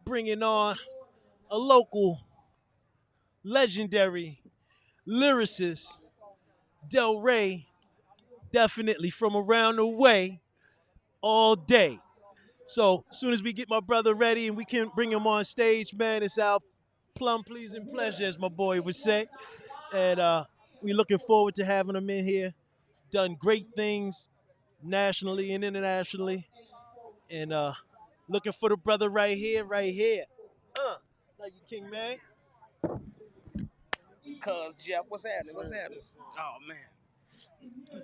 bringing on a local legendary lyricist, Delray, definitely from around the way, all day. So as soon as we get my brother ready and we can bring him on stage, man, it's our plum pleasing pleasure, as my boy would say. And we're looking forward to having him in here. Done great things nationally and internationally. And looking for the brother right here, right here. Like you, King Man. Cuz Jeff, what's happening? What's happening? Oh man.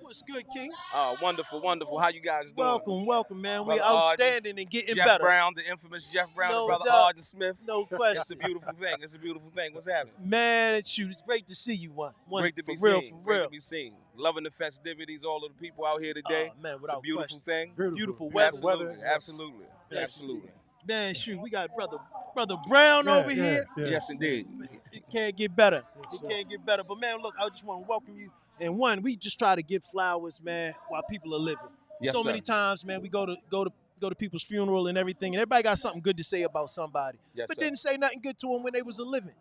What's good, King? Oh, wonderful, wonderful. How you guys doing? Welcome, man. We're Brother Arden, outstanding and getting Jeff better. Brown, the infamous Jeff Brown, No and brother doubt. Arden Smith. No question. It's a beautiful thing. It's a beautiful thing. What's happening? Man, it's great to see you, one. Great to be for real, seen. for Great real. to be seen. Loving the festivities, all of the people out here today. Oh, man, it's a without beautiful question. thing. Beautiful weather. Absolutely, absolutely, Yes. absolutely. Man, shoot, we got brother Brown over here. Yes, indeed. It can't get better. It can't get better. But man, look, I just want to welcome you. And one, we just try to give flowers, man, while people are living. Yes, so sir. many times, man, we go to people's funeral and everything, and everybody got something good to say about somebody. Yes, but sir. didn't say nothing good to them when they was a living.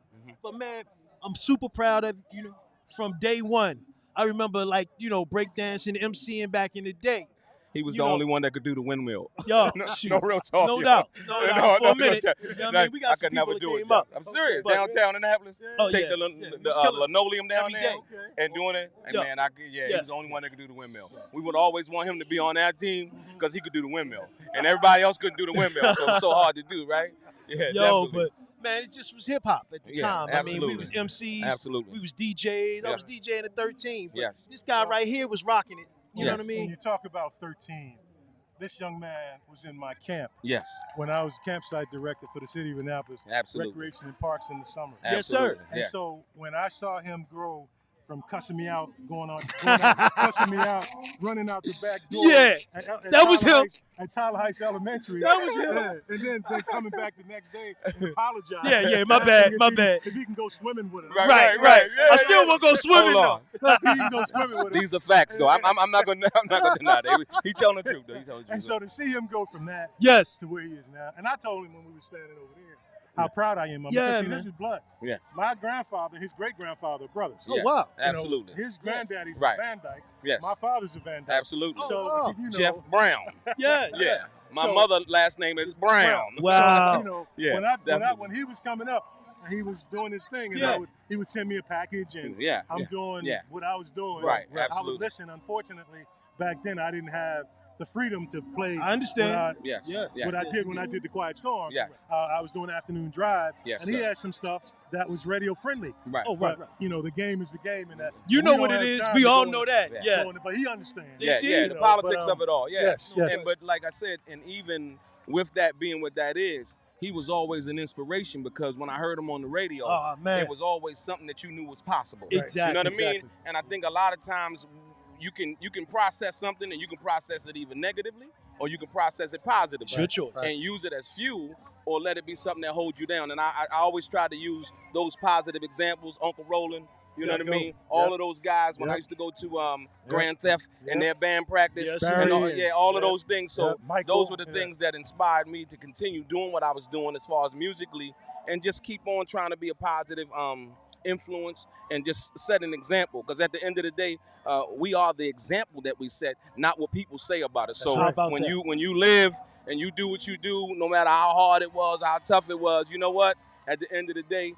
But man, I'm super proud of you from day one. I remember breakdancing, MCing back in the day. He was the only one that could do the windmill. Yo, no, shoot. no real talk. No yo. doubt. No doubt. For a minute. No, You know what I mean? We got I some could never people do that it. came up. I'm serious. But- Downtown Annapolis, Oh, take yeah. the linoleum down Every there day. and doing it. And Yeah. man, he was the only one that could do the windmill. We would always want him to be on our team because he could do the windmill, and everybody else couldn't do the windmill. So it was so hard to do, right? Yeah, Yo, definitely. but man, it just was hip hop at the Yeah, time. I mean, we absolutely. was MCs, Absolutely. we was DJs. I Yeah. was DJing at 13. But Yes. this guy right here was rocking it. You know Yes. what I When mean? you talk about 13, this young man was in my camp Yes, when I was campsite director for the city of Annapolis, absolutely. Recreation and Parks in the summer. Yes, sir. Absolutely. And Yeah. so when I saw him grow from cussing me out, cussing me out, running out the back door. Yeah, at that was Tyler him. Heights- At Tyler Heights Elementary. That was him. Yeah. And then coming back the next day and apologizing. Yeah, my bad, asking my if he- bad. If he can go swimming with us. Right. Yeah, I still yeah. want to go swimming Hold though. on. Look, he can go swimming with us. These are facts, though. I'm not gonna deny that. He's telling the truth, though. He's telling the truth. And so to see him go from that Yes. to where he is now, and I told him when we were standing over there how proud I am of him. Yeah, Because, see, man. this is blood. Yes. My grandfather, his great grandfather, brothers. Oh, Yes, wow. You know, Absolutely. his granddaddy's Right. a Van Dyke. Yes. My father's a Van Dyke. Absolutely. So wow. you know, Jeff Brown. Yeah. Yeah. My So- mother's last name is Brown. Wow. You know, Yeah, definitely. when he was coming up, and he was doing his thing, and Yeah. he would send me a package, and Yeah, I'm yeah, doing yeah. what I was doing. Right, I would absolutely. listen. Unfortunately, back then I didn't have the freedom to play. I understand. Yes. Yes. Yes. What I did when I did the Quiet Storm. Yes. I was doing afternoon drive, Yes, and he sir. had some stuff that was radio friendly. Right. Oh, right. But you know, the game is the game, and that You we know don't what it have is. time We to all go know and- that. Yeah. Yeah. go in it, but he understands. Yeah, Indeed. yeah, You the know, politics but, of it all. Yeah. yes, yes. But like I said, and even with that being what that is, he was always an inspiration because when I heard him on the radio, Oh, man. it was always something that you knew was possible. Exactly. You know what I mean? Exactly. And I think a lot of times you can process something and you can process it even negatively or you can process it positively. It's your choice. And use it as fuel or let it be something that holds you down. And I always try to use those positive examples, Uncle Roland, you know Yeah, what I go. mean? All Yep. of those guys when I Yep. used to go to Grand Theft and their band practice Yes, and all, Barry, all of yeah. those things. So Yeah, Michael, those were the yeah. things that inspired me to continue doing what I was doing as far as musically and just keep on trying to be a positive influence and just set an example. Because at the end of the day, we are the example that we set, not what people say about us. So How about when that? you live and you do what you do, no matter how hard it was, how tough it was, you know what? At the end of the day,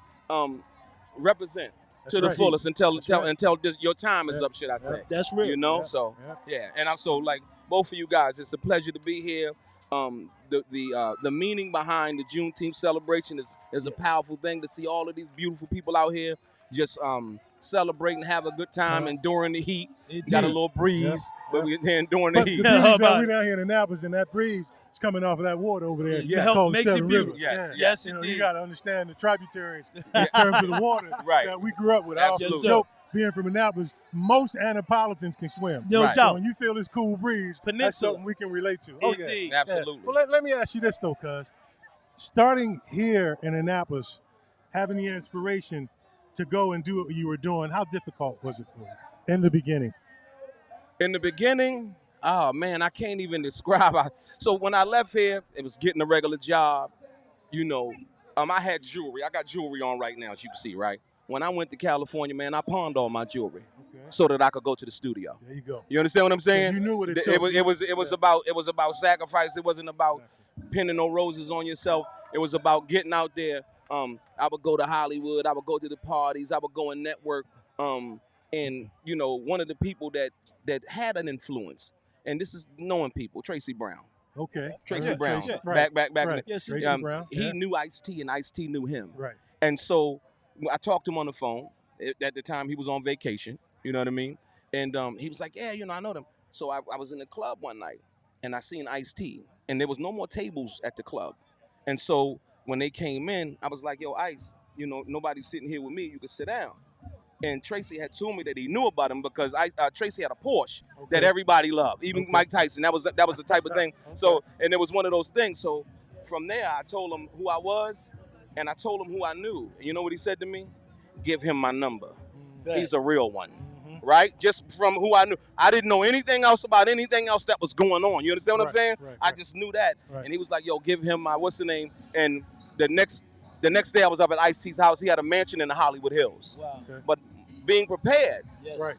represent That's to the right. fullest That's right. until your time is Yeah. up, should I say? That's real. You know, Yeah. so Yeah. yeah. And I'm so like both of you guys, it's a pleasure to be here. The meaning behind the Juneteenth celebration is a powerful thing to see all of these beautiful people out here just celebrate and have a good time enduring the heat. Indeed. Got a little breeze, Yeah. but we're enduring the But the heat. breeze, how about we it? down here in Annapolis, and that breeze is coming off of that water over there. Yeah, It's help- called makes it Seven beautiful. Rivers. Yes, Yes, You know, indeed. you got to understand the tributaries in terms of the water Right. that we grew up with. Absolutely. Also, joke, being from Annapolis, most Annapolitans can swim. No Right. So doubt. when you feel this cool breeze, that's Peninsula. something we can relate to. Oh, yeah. Indeed. Yeah. Absolutely. Well, let me ask you this, though, cuz. Starting here in Annapolis, having the inspiration to go and do what you were doing, how difficult was it for you in the beginning? In the beginning, oh man, I can't even describe. So when I left here, it was getting a regular job, you know, I had jewelry. I got jewelry on right now, as you can see, right? When I went to California, man, I pawned all my jewelry so that I could go to the studio. There you go. You understand what I'm saying? So you knew what it took. It was about sacrifice. It wasn't about pinning no roses on yourself. It was about getting out there. I would go to Hollywood. I would go to the parties. I would go and network. And you know, one of the people that had an influence, and this is knowing people, Tracy Brown. Okay. Tracy Brown. Tracy, right. Back. Right. Yes, Tracy Brown. He knew Ice-T, and Ice-T knew him. Right. And so I talked to him on the phone. At the time, he was on vacation. You know what I mean? And he was like, yeah, you know, I know them. So I was in the club one night, and I seen Ice-T, and there was no more tables at the club. And so when they came in, I was like, yo, Ice, you know, nobody's sitting here with me. You can sit down. And Tracy had told me that he knew about him because Tracy had a Porsche that everybody loved, even Mike Tyson. That was the type of thing. So, and it was one of those things. So from there, I told him who I was, and I told him who I knew. And you know what he said to me? Give him my number. He's a real one, right? Just from who I knew. I didn't know anything else about anything else that was going on. You understand what I'm saying? I just knew that. And he was like, yo, give him my, what's the name? And the next day I was up at Ice-T's house. He had a mansion in the Hollywood Hills. Wow. But being prepared,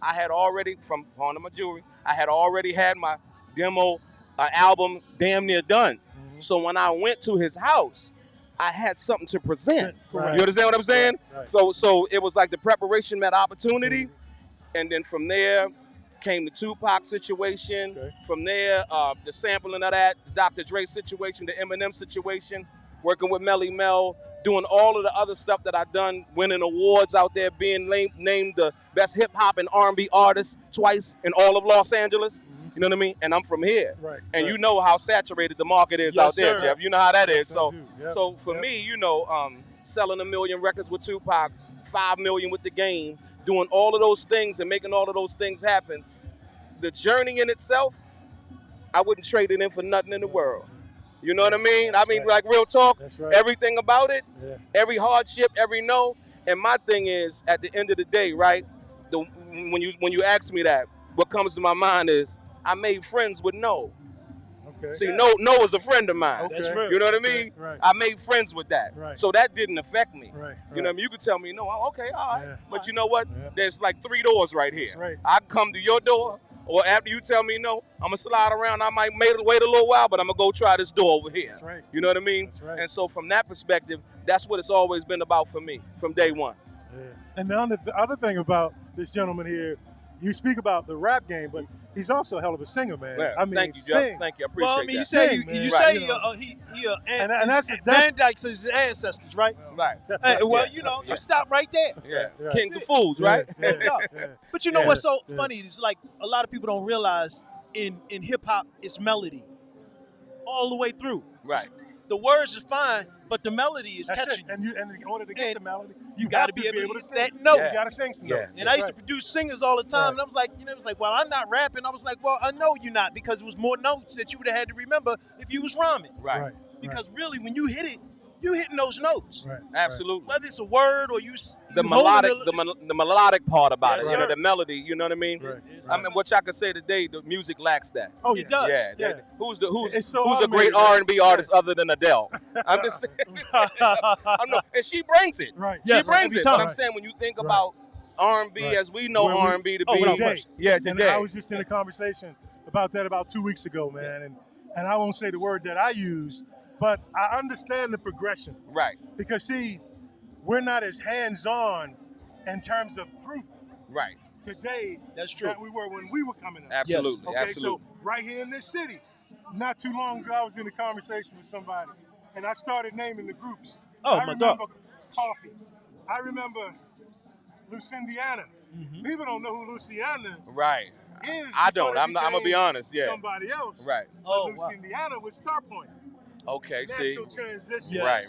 I had already, from pawning my jewelry, I had already had my demo album damn near done. So when I went to his house, I had something to present. You understand what I'm saying? So it was like the preparation met opportunity. And then from there came the Tupac situation. From there, the sampling of that, the Dr. Dre situation, the EMINEM situation, working with Melly Mel, doing all of the other stuff that I've done, winning awards out there, being named the best hip-hop and R&B artist twice in all of Los Angeles. You know what I mean? And I'm from here. And you know how saturated the market is out there, Jeff. You know how that is. So for me, you know, selling 1 million records with Tupac, 5 million with The Game, doing all of those things and making all of those things happen, the journey in itself, I wouldn't trade it in for nothing in the world. You know what I mean? I mean, like real talk, everything about it, every hardship, every no. And my thing is, at the end of the day, right, when you ask me that, what comes to my mind is, I made friends with no. See, no is a friend of mine. You know what I mean? I made friends with that. So that didn't affect me. You know what I mean? You could tell me, no, okay, all right. But you know what? There's like 3 doors right here. I come to your door, or after you tell me no, I'm going to slide around. I might wait a little while, but I'm going to go try this door over here. You know what I mean? And so from that perspective, that's what it's always been about for me from day one. And the other thing about this gentleman here, you speak about the rap game, but he's also a hell of a singer, man. Yeah, I mean, thank you, Jeff. Thank you. I appreciate well, I mean, that. you say that's Van Dyke's his ancestors, right? Hey, well, you know, you stop right there. Kings of Fools, right? But you know what's so funny? It's like a lot of people don't realize in hip hop, it's melody all the way through. The words is fine, but the melody is catchy. And in order to get the melody, you got to be able to hit that note. You got to sing some notes. And I used to produce singers all the time, and I was like, it was like, well, I'm not rapping. I was like, well, I know you're not, because it was more notes that you would have had to remember if you was rhyming. Because really, when you hit it, you hitting those notes. Absolutely. Whether it's a word or the melodic part about it, you know, the melody. You know what I mean? I mean, what y'all can say today, the music lacks that. Oh, it does. Who's a great R&B artist other than Adele? I'm just saying. And she brings it. She brings it. But I'm saying, when you think about R&B as we know R&B to be, today. And I was just in a conversation about that about 2 weeks ago, man. And I won't say the word that I use, but I understand the progression. Because, see, we're not as hands-on in terms of group today that we were when we were coming up. Absolutely. So right here in this city, not too long ago, I was in a conversation with somebody, and I started naming the groups. I remember Coffee. I remember Lucindiana. People don't know who Luciana is. I don't. I'm going to be honest. Somebody else. Oh, Lucindiana was Starpoint. Okay, see. Natural transition. Right.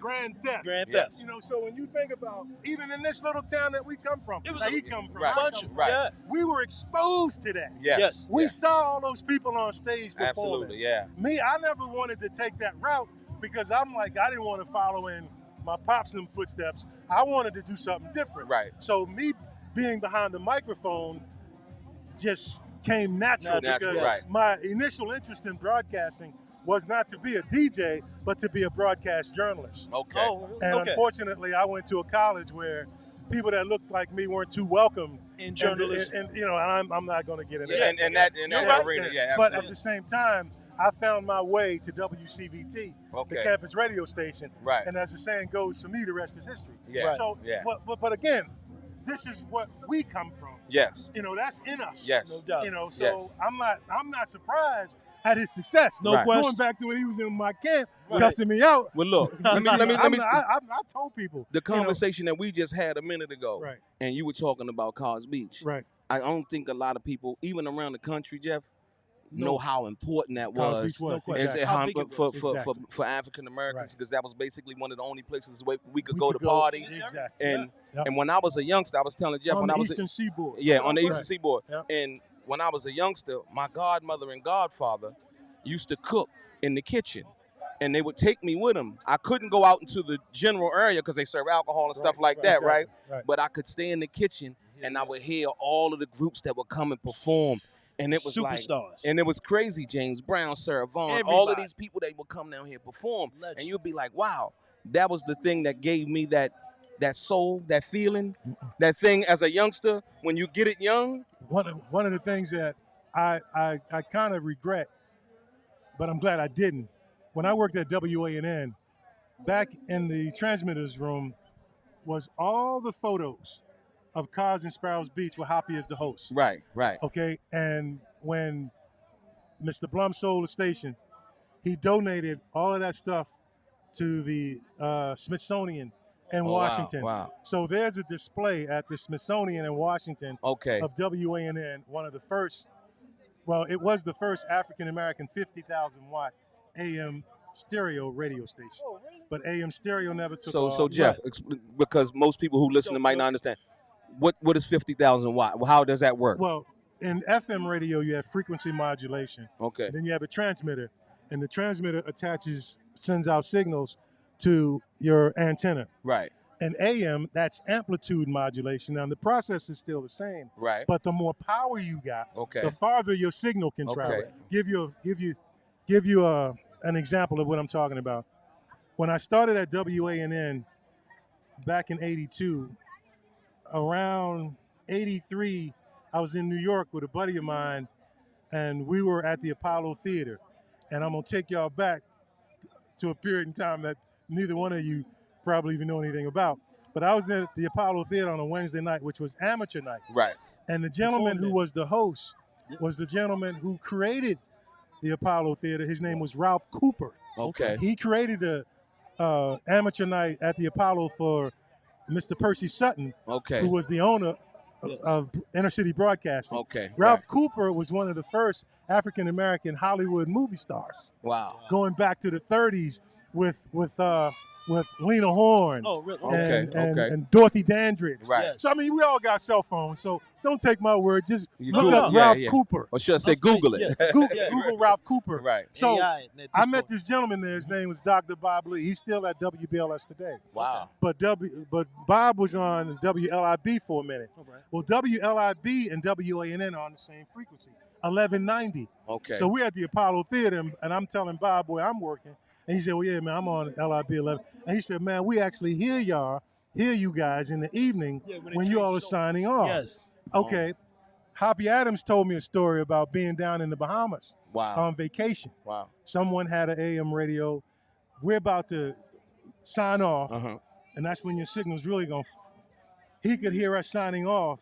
Grand Theft. Grand Theft. You know, so when you think about, even in this little town that we come from, he come from, we were exposed to that. We saw all those people on stage performing. Me, I never wanted to take that route because I'm like, I didn't want to follow in my pops' them footsteps. I wanted to do something different. So me being behind the microphone just came natural because my initial interest in broadcasting was not to be a DJ, but to be a broadcast journalist. Okay. Oh, And okay. unfortunately, I went to a college where people that looked like me weren't too welcome in journalism. And you know, I'm not going to get into that. And that arena, yeah, absolutely. But at the same time, I found my way to WCVT, the campus radio station. Right. And as the saying goes, for me, the rest is history. Yeah. So, but again, this is what we come from. Yes. You know, that's in us. Yes. No doubt. You know, so I'm not surprised at his success. No question. Going back to when he was in my camp, cussing me out. Well, look, let me. I told people the conversation that we just had a minute ago, right? And you were talking about Cos Beach, right? I don't think a lot of people, even around the country, Jeff, know how important that was. For African Americans, because that was basically one of the only places where we could go to party. Exactly. And when I was a youngster, I was telling Jeff on the Eastern Seaboard. Yeah, on the Eastern Seaboard. And when I was a youngster, my godmother and godfather used to cook in the kitchen, and they would take me with them. I couldn't go out into the general area because they serve alcohol and stuff like that, right? But I could stay in the kitchen, and I would hear all of the groups that would come and perform. And it was superstars. And it was crazy. James Brown, Sarah Vaughan, all of these people, they would come down here perform. Legends. And you'd be like, wow, that was the thing that gave me that soul, that feeling, that thing as a youngster when you get it young. One of the things that I kind of regret, but I'm glad I didn't. When I worked at WANN, back in the transmitters room was all the photos of Cos and Sparrows Beach with Hoppy as the host. Right. Okay, and when Mr. Blum sold the station, he donated all of that stuff to the Smithsonian in Washington. Wow. So there's a display at the Smithsonian in Washington of WANN, one of the first, well, it was the first African-American 50,000 watt AM stereo radio station. Oh, really? But AM stereo never took off. So Jeff, because most people who listen might not understand, what is 50,000 watt? How does that work? Well, in FM radio, you have frequency modulation. Okay. Then you have a transmitter, and the transmitter sends out signals to your antenna. Right. And AM, that's amplitude modulation. Now, the process is still the same. Right. But the more power you got, the farther your signal can travel. Give you an example of what I'm talking about. When I started at WANN back in '82, around '83, I was in New York with a buddy of mine, and we were at the Apollo Theater. And I'm going to take y'all back to a period in time that neither one of you probably even know anything about. But I was at the Apollo Theater on a Wednesday night, which was amateur night. Right. And the gentleman who was the host was the gentleman who created the Apollo Theater. His name was Ralph Cooper. Okay. He created the amateur night at the Apollo for Mr. Percy Sutton, who was the owner of Inner City Broadcasting. Okay. Ralph Cooper was one of the first African-American Hollywood movie stars. Wow. Going back to the 30s with Lena Horne and Dorothy Dandridge. Right. So, I mean, we all got cell phones, so don't take my word. Just look up Ralph Cooper. Or should I say Google it? Google Ralph Cooper. Right. So I met this gentleman there. His name was Dr. Bob Lee. He's still at WBLS today. Wow. But Bob was on WLIB for a minute. Okay. Well, WLIB and WANN are on the same frequency, 1190. Okay. So we're at the Apollo Theater, and I'm telling Bob where I'm working. And he said, well, yeah, man, I'm on LIB 11. And he said, man, we actually hear you guys in the evening when you all are signing off. Yes. Okay. Hoppy Adams told me a story about being down in the Bahamas on vacation. Wow. Someone had an AM radio. We're about to sign off, and that's when your signal's really going to... He could hear us signing off,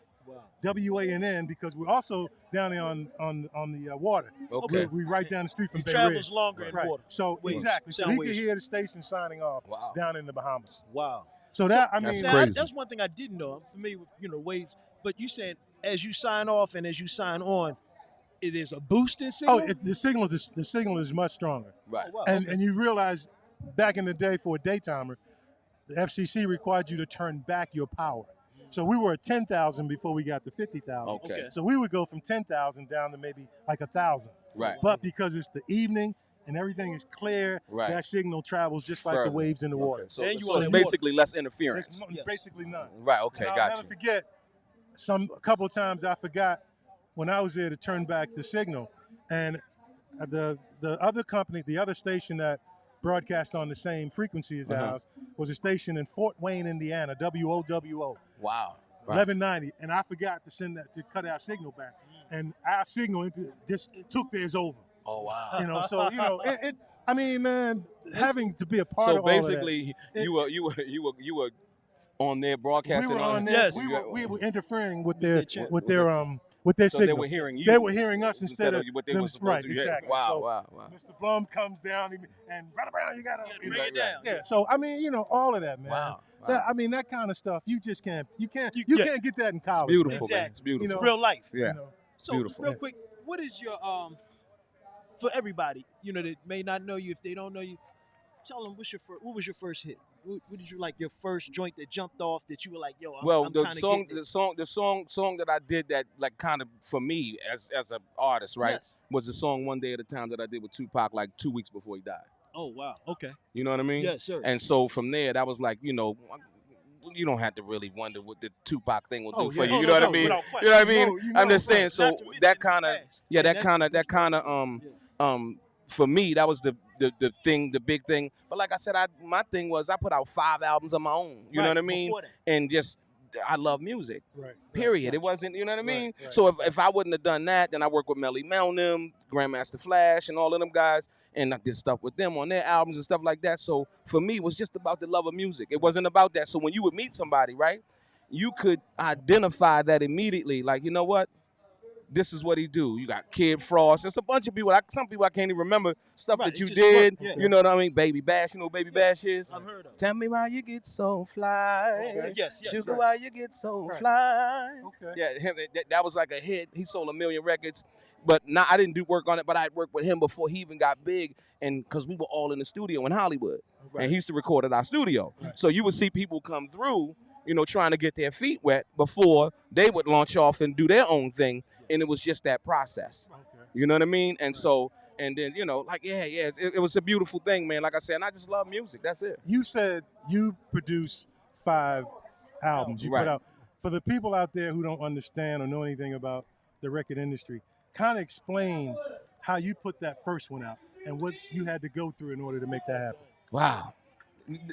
WANN, because we're also down there on the water. Okay. We're right down the street from Bay Ridge. Travels longer in water. So exactly. So he could hear the station signing off down in the Bahamas. Wow. So that I mean, that's one thing I didn't know. I'm familiar with waves, but you said as you sign off and as you sign on, it is a boosting signal. Oh, the signal is much stronger. Right. Oh, wow. And you realize back in the day for a daytimer, the FCC required you to turn back your power. So we were at 10,000 before we got to 50,000. Okay. So we would go from 10,000 down to maybe like 1,000. Right. But because it's the evening and everything is clear, that signal travels just like the waves in the water. So it's basically less interference. Basically none. Right. Okay. And Got I'll never forget. A couple of times I forgot when I was there to turn back the signal, and the other company, the other station that broadcast on the same frequency as ours was a station in Fort Wayne, Indiana, WOWO. Wow. 1190, and I forgot to send that to cut our signal back, and our signal just took theirs over. Oh wow! You know, so you know, I mean, man, having to be a part of all of that. So basically, you were on their broadcasting. We were on there. Yes. We were interfering with their so signal. They were hearing you. They were hearing us instead of what they them. were supposed to hear. Exactly. Wow, so wow. Mr. Blum comes down and Brother Brown, you gotta bring it down. Yeah. So I mean, you know, all of that, man. Wow. I mean, that kind of stuff. You just can't. You can't get that in college. It's beautiful, man. man. It's beautiful. You know, It's real life. Yeah. You know, So Beautiful. real quick, what is your for everybody, you know, that may not know you, if they don't know you, tell them what was your first hit? What did you like, your first joint that jumped off that you were like, yo, I'm the song that I did that like kind of for me as an artist, right, was the song One Day at a Time that I did with Tupac like 2 weeks before he died. Oh wow, okay. You know what I mean? Yes, sir. And so from there, that was like, you know, you don't have to really wonder what the Tupac thing will do for you. You know what I mean? You know what I mean? I'm just saying. So that kind of, for me, that was the big thing. But like I said, my thing was I put out 5 albums of my own. You know what I mean? And just I love music. Right. Period. It wasn't, you know what I mean? Right. So if I wouldn't have done that, then I worked with Melly Melnem, Grandmaster Flash, and all of them guys, and I did stuff with them on their albums and stuff like that. So for me, it was just about the love of music. It wasn't about that. So when you would meet somebody, right, you could identify that immediately. Like, you know what? This is what he do. You got Kid Frost. There's a bunch of people. Some people I can't even remember stuff that you did. You know what I mean? Baby Bash. You know what Baby Bash is? I've heard of. Tell me why you get so fly. Okay. Yes. Sugar, why you get so fly. Okay. Yeah, that was like a hit. He sold 1 million records. But I didn't do work on it, but I'd worked with him before he even got big, and because we were all in the studio in Hollywood. And he used to record at our studio. So you would see people come through, you know, trying to get their feet wet before they would launch off and do their own thing. And it was just that process. You know what I mean? And so, and then, you know, like, it was a beautiful thing, man. Like I said, and I just love music. That's it. You said you produced 5 albums. You put out. For the people out there who don't understand or know anything about the record industry, kind of explain how you put that first one out and what you had to go through in order to make that happen. Wow.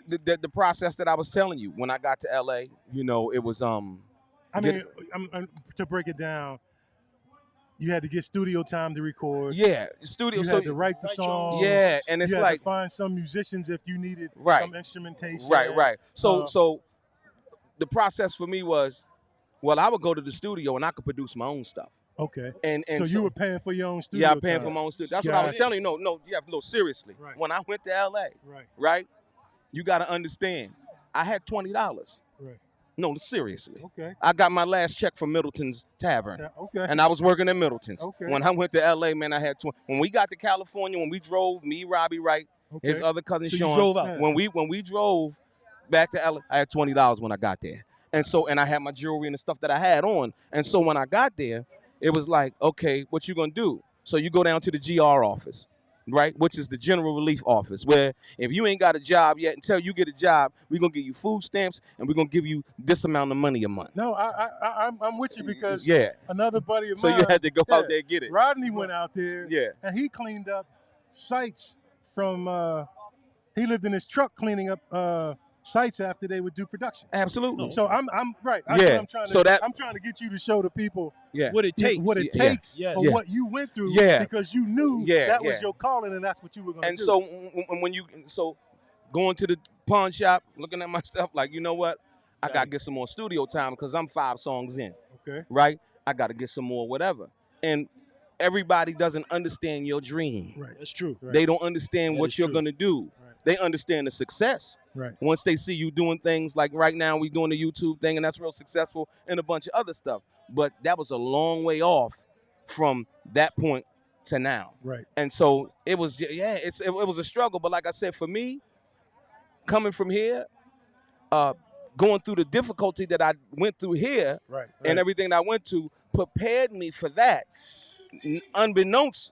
The process that I was telling you when I got to LA, you know, it was I mean, to break it down, you had to get studio time to record. Yeah, studio. You had to write the songs. Yeah, and it's you had like to find some musicians if you needed some instrumentation. Right. So the process for me was, well, I would go to the studio and I could produce my own stuff. Okay. And so you were paying for your own studio time? Yeah, I'm paying time. for my own studio. That's what I was telling you. No, seriously. Right. When I went to LA, right, you got to understand, I had $20. Right. No, seriously. Okay. I got my last check from Middleton's Tavern. Okay. And I was working at Middleton's. Okay. When I went to LA, man, I had 20. When we got to California, when we drove, me, Robbie Wright, his other cousin So Sean. you drove out. When we drove back to LA, I had $20 when I got there. And so, and I had my jewelry and the stuff that I had on. And so when I got there, it was like, okay, what you gonna do? So you go down to the GR office, right? Which is the General Relief Office, where if you ain't got a job yet, until you get a job, we're gonna give you food stamps and we're gonna give you this amount of money a month. No, I'm with you because another buddy of mine. So you had to go out there and get it. Rodney went out there, and he cleaned up sites from. He lived in his truck cleaning up sites after they would do production. Absolutely. So I'm right. I'm trying to get you to show the people what it takes. What it takes for what you went through. Because you knew that was your calling and that's what you were going to do. And so when you going to the pawn shop, looking at my stuff, like, you know what? I got to get some more studio time because I'm 5 songs in. Okay. Right? I got to get some more whatever. And everybody doesn't understand your dream. Right. That's true. Right. They don't understand what you're going to do. Right. They understand the success. Right. Once they see you doing things like right now, we doing the YouTube thing, and that's real successful, and a bunch of other stuff. But that was a long way off from that point to now. Right. And so it was, it was a struggle. But like I said, for me, coming from here, going through the difficulty that I went through here, and everything that I went to prepared me for that, unbeknownst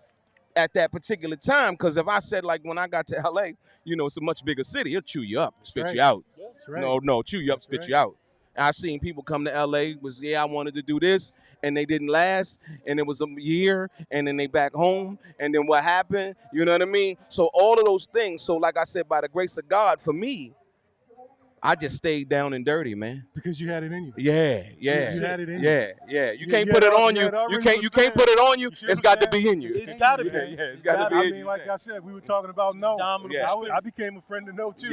at that particular time. Because if I said, like, when I got to LA, you know, it's a much bigger city, it'll chew you up, spit you out. That's right. No, chew you up, spit you out. I've seen people come to LA, I wanted to do this, and they didn't last, and it was a year, and then they back home, and then what happened, you know what I mean? So all of those things, so like I said, by the grace of God, for me, I just stayed down and dirty, man. Because you had it in you. Yeah. You had it in you. Yeah. You can't put it on you. You can't put it on you. It's got to be in you. It's got to be. It's got to be in you. I mean, like I said, we were talking about no. I became a friend of no too.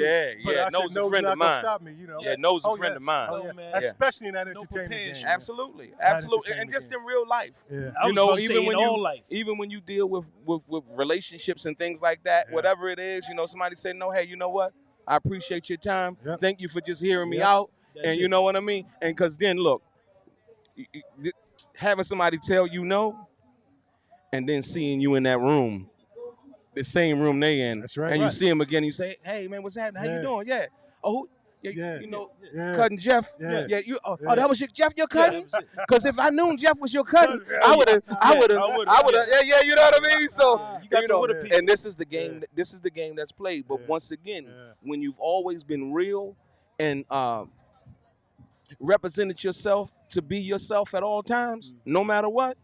But I said, No's a friend of mine. Stop me, you know. Yeah, No's a friend of mine. Especially in that entertainment game. Absolutely. And just in real life. You know, even when you deal with relationships and things like that, whatever it is, you know, somebody say, no, hey, you know what? I appreciate your time. Thank you for just hearing me out. And you know what I mean? And because then, look, having somebody tell you no and then seeing you in that room, the same room they in, and you see him again, you say, hey, man, what's happening? How you doing? Yeah. Oh, you know, cousin Jeff. Yeah. Oh, that was your Jeff, your cousin? Because if I knew Jeff was your cousin, I would have. Yeah, you know what I mean? So you know, and this is the game. This is the game that's played. But once again, when you've always been real and represented yourself to be yourself at all times, no matter what,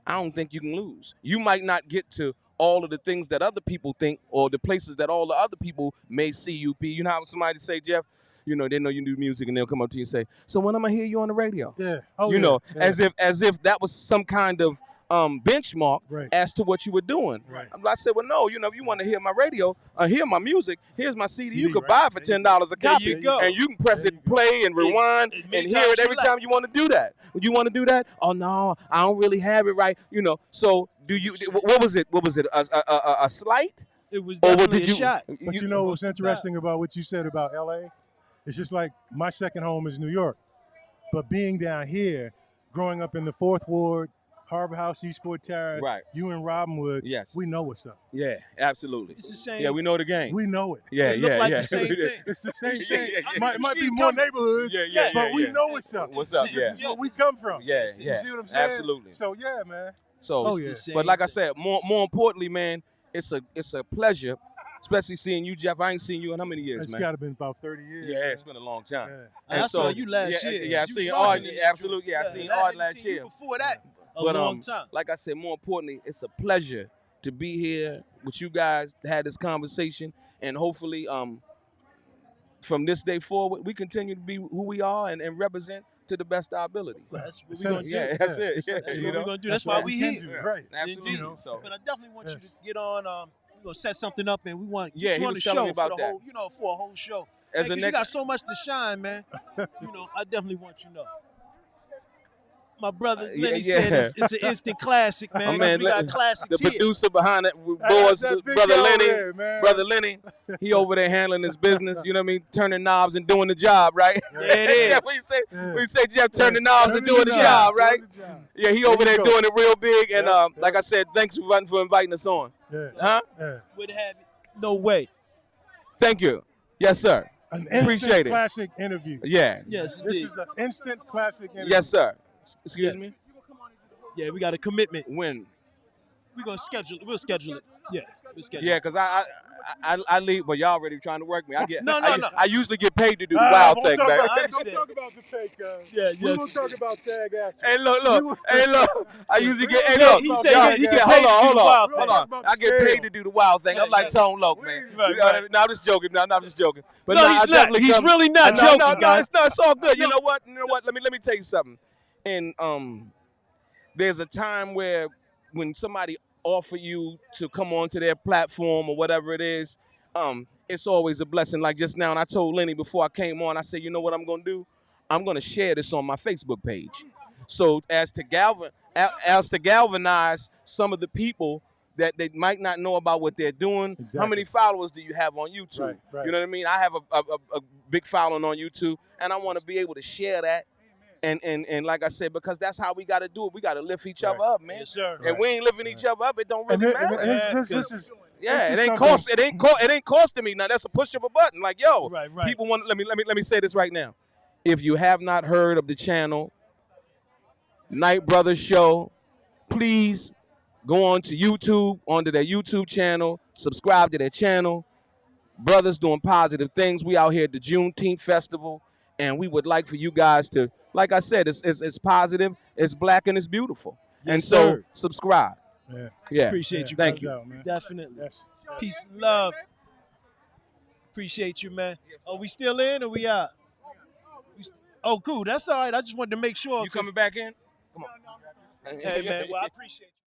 I don't think you can lose. You might not get to all of the things that other people think or the places that all the other people may see you be. You know how somebody say, Jeff, you know, they know you do music and they'll come up to you and say, so when I'm going to hear you on the radio? Yeah. You know, as if that was some kind of benchmark as to what you were doing. I said, well, no, you know, if you want to hear my radio, hear my music, here's my CD. You could buy it for $10 a copy. And you can press it, play and rewind and hear it every time you want to do that. You want to do that? Oh, no, I don't really have it right. You know, so do you, what was it? What was it? A slight? It was definitely a shot. But you know what's interesting about what you said about LA? It's just like my second home is New York. But being down here, growing up in the 4th Ward, Harbor House, Eastport Terrace, you and Robinwood, we know what's up. Yeah, absolutely. It's the same. Yeah, we know the game. We know it. Yeah, it look like the same thing. It's the same thing. Might be more neighborhoods, but we know what's up. What's up, This is where we come from. Yeah. You see what I'm saying? Absolutely. So, yeah, man. So, but like I said, more importantly, man, it's a pleasure, especially seeing you, Jeff. I ain't seen you in how many years, man? It's got to been about 30 years. Yeah, it's been a long time. And I saw you last year. Yeah, I seen Art. Absolutely, I seen Art last year. Before that. But long time. like I said, more importantly, it's a pleasure to be here with you guys to have this conversation, and hopefully, from this day forward, we continue to be who we are and represent to the best of our ability. Well, that's what we're gonna do. Yeah, that's it. That's what we're gonna do. That's why we here. Right. Absolutely. Indeed. So, but I definitely want you to get on. We're gonna set something up, and we want he you on was the telling show me about for the that. whole, you know, for a whole show. As you got so much to shine, man. You know, I definitely want you to know. My brother Lenny said it's an instant classic, man. Man, we got classics the here. producer behind it, brother Lenny, he over there handling his business. You know what I mean? Turning knobs and doing the job, right? Yeah, it is. Yeah, we say Jeff turning knobs and doing the job, right? Yeah, he over there doing it real big. And like I said, thanks for inviting us on. Would have it. No way. Thank you. Yes, sir. Appreciate it. Classic interview. Yeah. Yes, this is an instant classic interview. Yes, sir. Excuse me? Yeah, we got a commitment. When? We're going to schedule it. We'll schedule it. Yeah, we'll schedule it. Yeah, because I leave, but y'all already trying to work me. I get No. I usually get paid to do the wild thing, man. Don't talk about the fake, we will talk about SAG after. Hey, look. I usually get, he said he get paid hold on. I get paid to do the wild thing. I'm like Tone Loc, man. No, I'm just joking. No, I'm just joking. But no, he's not. He's really not joking, guys. No, it's all good. You know what? Let me tell you something. And there's a time where when somebody offer you to come onto their platform or whatever it is, it's always a blessing. Like just now, and I told Lenny before I came on, I said, you know what I'm going to do? I'm going to share this on my Facebook page. So as to galvanize some of the people that they might not know about what they're doing. Exactly. How many followers do you have on YouTube? Right. You know what I mean? I have a big following on YouTube, and I want to be able to share that. And like I said, because that's how we got to do it. We got to lift each other up, man. Yes, sir. And we ain't lifting each other up. It don't really matter. It ain't costing me now. That's a push of a button. Like, yo, people want. Let me say this right now. If you have not heard of the channel, Night Brothers Show, please go on to YouTube, onto their YouTube channel, subscribe to their channel. Brothers doing positive things. We out here at the Juneteenth Festival. And we would like for you guys to, like I said, it's positive, it's black, and it's beautiful. Yes, and so sir. subscribe. Yeah. Appreciate you. Thank you. Out, man. Definitely. Yes. Peace and love. Appreciate you, man. Are we still in or we out? Oh, cool. That's all right. I just wanted to make sure. You coming back in? Come on. Hey, man. Well, I appreciate you.